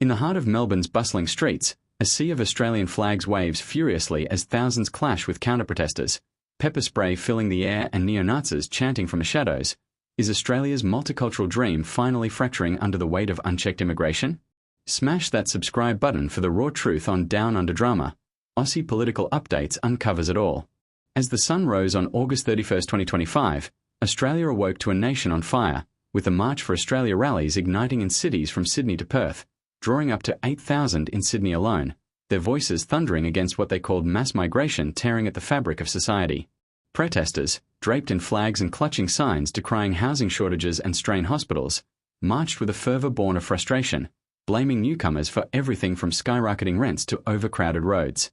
In the heart of Melbourne's bustling streets, a sea of Australian flags waves furiously as thousands clash with counter-protesters, pepper spray filling the air and neo-Nazis chanting from the shadows. Is Australia's multicultural dream finally fracturing under the weight of unchecked immigration? Smash that subscribe button for the raw truth on Down Under Drama. Aussie Political Updates uncovers it all. As the sun rose on August 31, 2025, Australia awoke to a nation on fire, with the March for Australia rallies igniting in cities from Sydney to Perth, drawing up to 8,000 in Sydney alone, their voices thundering against what they called mass migration tearing at the fabric of society. Protesters, draped in flags and clutching signs decrying housing shortages and strained hospitals, marched with a fervour born of frustration, blaming newcomers for everything from skyrocketing rents to overcrowded roads.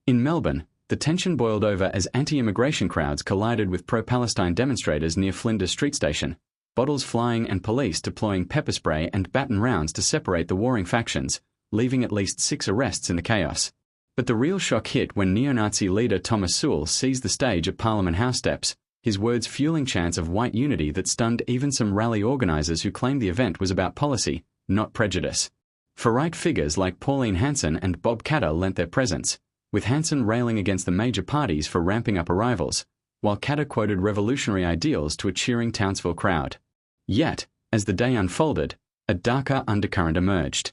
In Melbourne, the tension boiled over as anti-immigration crowds collided with pro-Palestine demonstrators near Flinders Street Station, bottles flying and police deploying pepper spray and baton rounds to separate the warring factions, leaving at least 6 arrests in the chaos. But the real shock hit when neo-Nazi leader Thomas Sewell seized the stage at Parliament House steps, his words fueling chants of white unity that stunned even some rally organisers who claimed the event was about policy, not prejudice. Far-right figures like Pauline Hanson and Bob Katter lent their presence, with Hanson railing against the major parties for ramping up arrivals, while Katter quoted revolutionary ideals to a cheering Townsville crowd. Yet, as the day unfolded, a darker undercurrent emerged.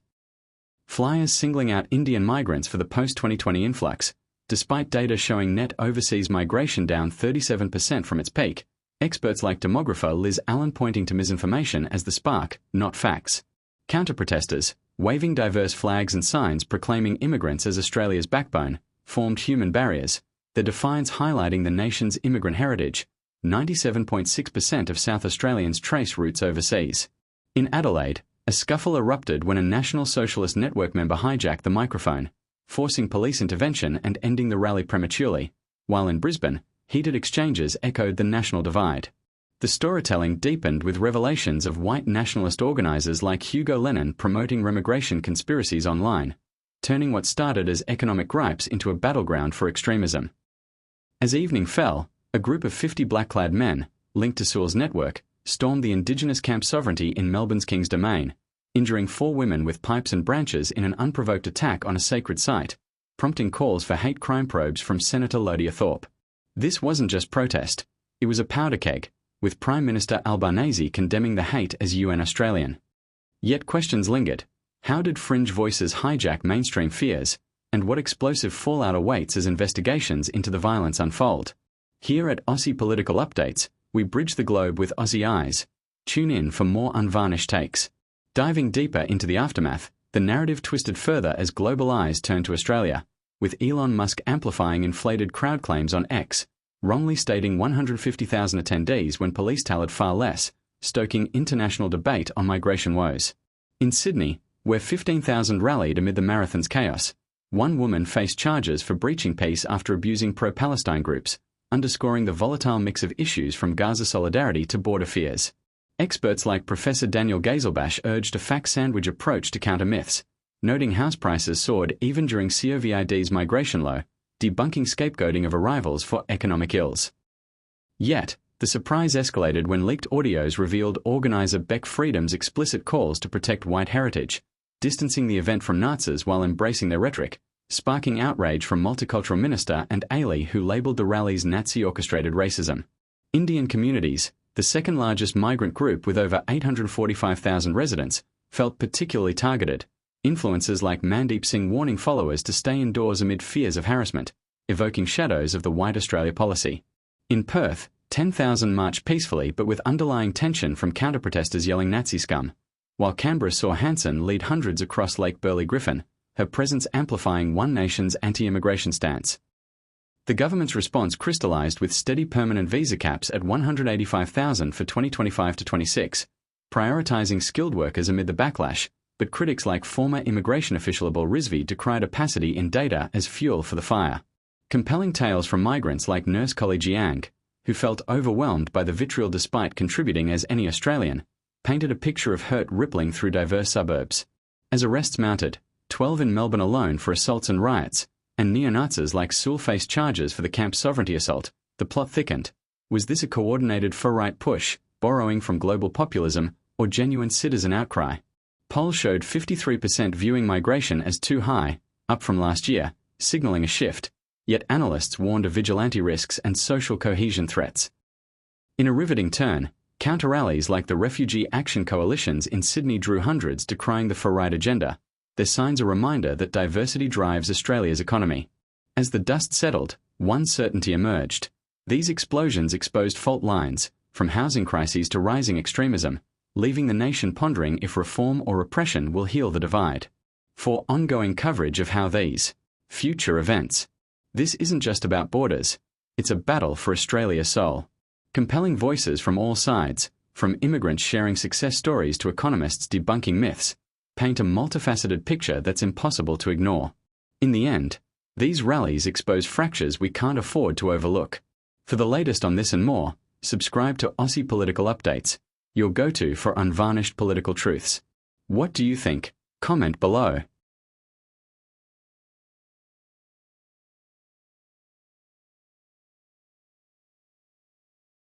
Flyers singling out Indian migrants for the post-2020 influx, despite data showing net overseas migration down 37% from its peak, experts like demographer Liz Allen pointing to misinformation as the spark, not facts. Counter-protesters, waving diverse flags and signs proclaiming immigrants as Australia's backbone, formed human barriers, their defiance highlighting the nation's immigrant heritage. 97.6% of South Australians trace roots overseas. In Adelaide, a scuffle erupted when a National Socialist Network member hijacked the microphone, forcing police intervention and ending the rally prematurely, while in Brisbane, heated exchanges echoed the national divide. The storytelling deepened with revelations of white nationalist organisers like Hugo Lennon promoting remigration conspiracies online, turning what started as economic gripes into a battleground for extremism. As evening fell, a group of 50 black-clad men, linked to Sewell's network, stormed the Indigenous Camp Sovereignty in Melbourne's King's Domain, injuring 4 women with pipes and branches in an unprovoked attack on a sacred site, prompting calls for hate crime probes from Senator Lodia Thorpe. This wasn't just protest, it was a powder keg, with Prime Minister Albanese condemning the hate as UN Australian. Yet questions lingered. How did fringe voices hijack mainstream fears, and what explosive fallout awaits as investigations into the violence unfold? Here at Aussie Political Updates, we bridge the globe with Aussie eyes. Tune in for more unvarnished takes. Diving deeper into the aftermath, the narrative twisted further as global eyes turned to Australia, with Elon Musk amplifying inflated crowd claims on X, wrongly stating 150,000 attendees when police tallied far less, stoking international debate on migration woes. In Sydney, where 15,000 rallied amid the marathon's chaos, one woman faced charges for breaching peace after abusing pro-Palestine groups, underscoring the volatile mix of issues from Gaza solidarity to border fears. Experts like Professor Daniel Gazelbash urged a fact-sandwich approach to counter myths, noting house prices soared even during COVID's migration low, debunking scapegoating of arrivals for economic ills. Yet, the surprise escalated when leaked audios revealed organizer Beck Freedom's explicit calls to protect white heritage, distancing the event from Nazis while embracing their rhetoric, sparking outrage from multicultural Minister Anne Aly who labelled the rallies Nazi-orchestrated racism. Indian communities, the second largest migrant group with over 845,000 residents, felt particularly targeted. Influencers like Mandeep Singh warning followers to stay indoors amid fears of harassment, evoking shadows of the White Australia policy. In Perth, 10,000 marched peacefully but with underlying tension from counter-protesters yelling Nazi scum, while Canberra saw Hanson lead hundreds across Lake Burley-Griffin, her presence amplifying One Nation's anti-immigration stance. The government's response crystallised with steady permanent visa caps at 185,000 for 2025 to 26, prioritising skilled workers amid the backlash, but critics like former immigration official Abul Rizvi decried opacity in data as fuel for the fire. Compelling tales from migrants like nurse Collie Jiang, who felt overwhelmed by the vitriol despite contributing as any Australian, painted a picture of hurt rippling through diverse suburbs. As arrests mounted, 12 in Melbourne alone for assaults and riots, and neo-Nazis like Sewell faced charges for the Camp Sovereignty assault, the plot thickened. Was this a coordinated far-right push, borrowing from global populism, or genuine citizen outcry? Polls showed 53% viewing migration as too high, up from last year, signaling a shift, yet analysts warned of vigilante risks and social cohesion threats. In a riveting turn, counter-rallies like the Refugee Action Coalitions in Sydney drew hundreds decrying the far-right agenda, their signs a reminder that diversity drives Australia's economy. As the dust settled, one certainty emerged. These explosions exposed fault lines, from housing crises to rising extremism, leaving the nation pondering if reform or repression will heal the divide. For ongoing coverage of how these future events. This isn't just about borders, it's a battle for Australia's soul. Compelling voices from all sides, from immigrants sharing success stories to economists debunking myths, paint a multifaceted picture that's impossible to ignore. In the end, these rallies expose fractures we can't afford to overlook. For the latest on this and more, subscribe to Aussie Political Updates, your go-to for unvarnished political truths. What do you think? Comment below.